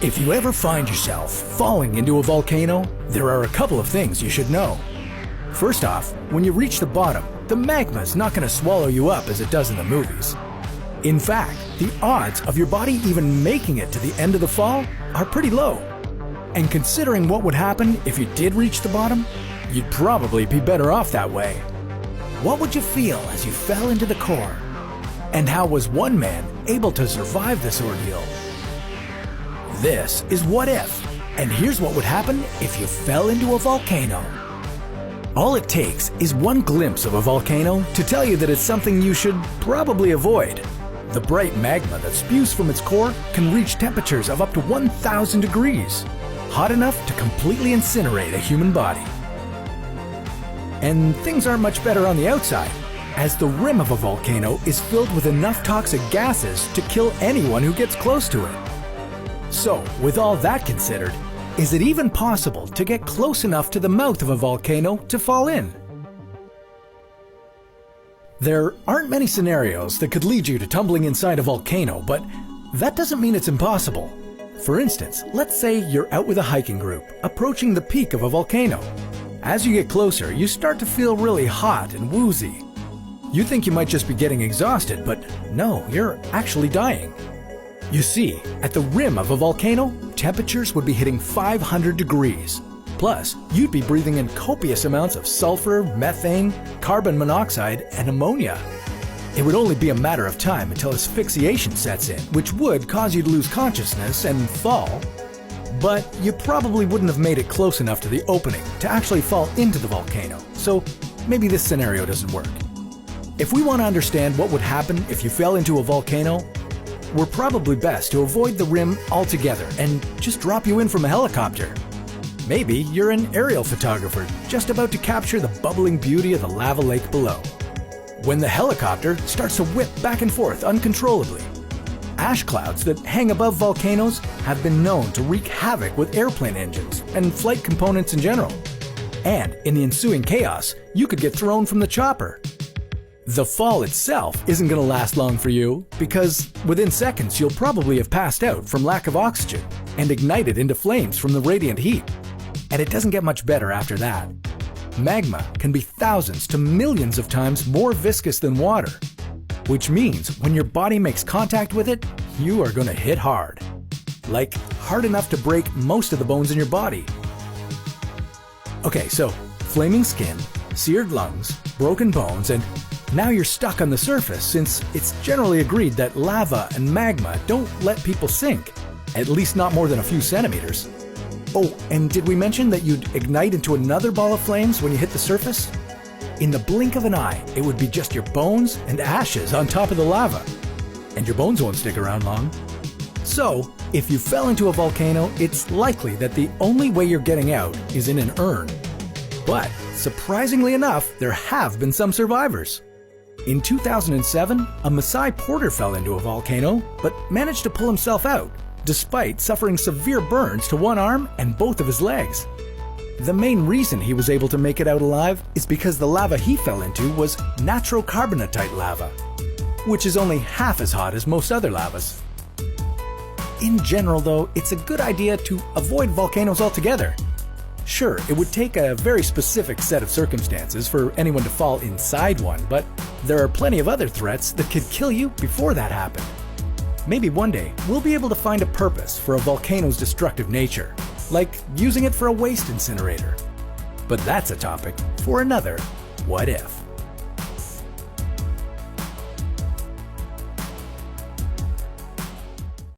If you ever find yourself falling into a volcano, there are a couple of things you should know. First off, when you reach the bottom, the magma is not going to swallow you up as it does in the movies. In fact, the odds of your body even making it to the end of the fall are pretty low. And considering what would happen if you did reach the bottom, you'd probably be better off that way. What would you feel as you fell into the core? And how was one man able to survive this ordeal? This is What If, and here's what would happen if you fell into a volcano. All it takes is one glimpse of a volcano to tell you that it's something you should probably avoid. The bright magma that spews from its core can reach temperatures of up to 1,000 degrees, hot enough to completely incinerate a human body. And things aren't much better on the outside, as the rim of a volcano is filled with enough toxic gases to kill anyone who gets close to it. So, with all that considered, is it even possible to get close enough to the mouth of a volcano to fall in? There aren't many scenarios that could lead you to tumbling inside a volcano, but that doesn't mean it's impossible. For instance, let's say you're out with a hiking group, approaching the peak of a volcano. As you get closer, you start to feel really hot and woozy. You think you might just be getting exhausted, but no, you're actually dying. You see, at the rim of a volcano, temperatures would be hitting 500 degrees. Plus, you'd be breathing in copious amounts of sulfur, methane, carbon monoxide, and ammonia. It would only be a matter of time until asphyxiation sets in, which would cause you to lose consciousness and fall. But you probably wouldn't have made it close enough to the opening to actually fall into the volcano, so maybe this scenario doesn't work. If we want to understand what would happen if you fell into a volcano, we're probably best to avoid the rim altogether and just drop you in from a helicopter. Maybe you're an aerial photographer just about to capture the bubbling beauty of the lava lake below, when the helicopter starts to whip back and forth uncontrollably. Ash clouds that hang above volcanoes have been known to wreak havoc with airplane engines and flight components in general. And in the ensuing chaos, you could get thrown from the chopper. The fall itself isn't going to last long for you, because within seconds you'll probably have passed out from lack of oxygen and ignited into flames from the radiant heat. And it doesn't get much better after that. Magma can be thousands to millions of times more viscous than water, which means when your body makes contact with it, you are going to hit hard. Like hard enough to break most of the bones in your body. Okay, so flaming skin, seared lungs, broken bones, and now you're stuck on the surface, since it's generally agreed that lava and magma don't let people sink, at least not more than a few centimeters. Oh, and did we mention that you'd ignite into another ball of flames when you hit the surface? In the blink of an eye, it would be just your bones and ashes on top of the lava. And your bones won't stick around long. So, if you fell into a volcano, it's likely that the only way you're getting out is in an urn. But, surprisingly enough, there have been some survivors. In 2007, a Maasai porter fell into a volcano, but managed to pull himself out, despite suffering severe burns to one arm and both of his legs. The main reason he was able to make it out alive is because the lava he fell into was nitrocarbonatite lava, which is only half as hot as most other lavas. In general though, it's a good idea to avoid volcanoes altogether. Sure, it would take a very specific set of circumstances for anyone to fall inside one, but there are plenty of other threats that could kill you before that happened. Maybe one day we'll be able to find a purpose for a volcano's destructive nature, like using it for a waste incinerator. But that's a topic for another What If.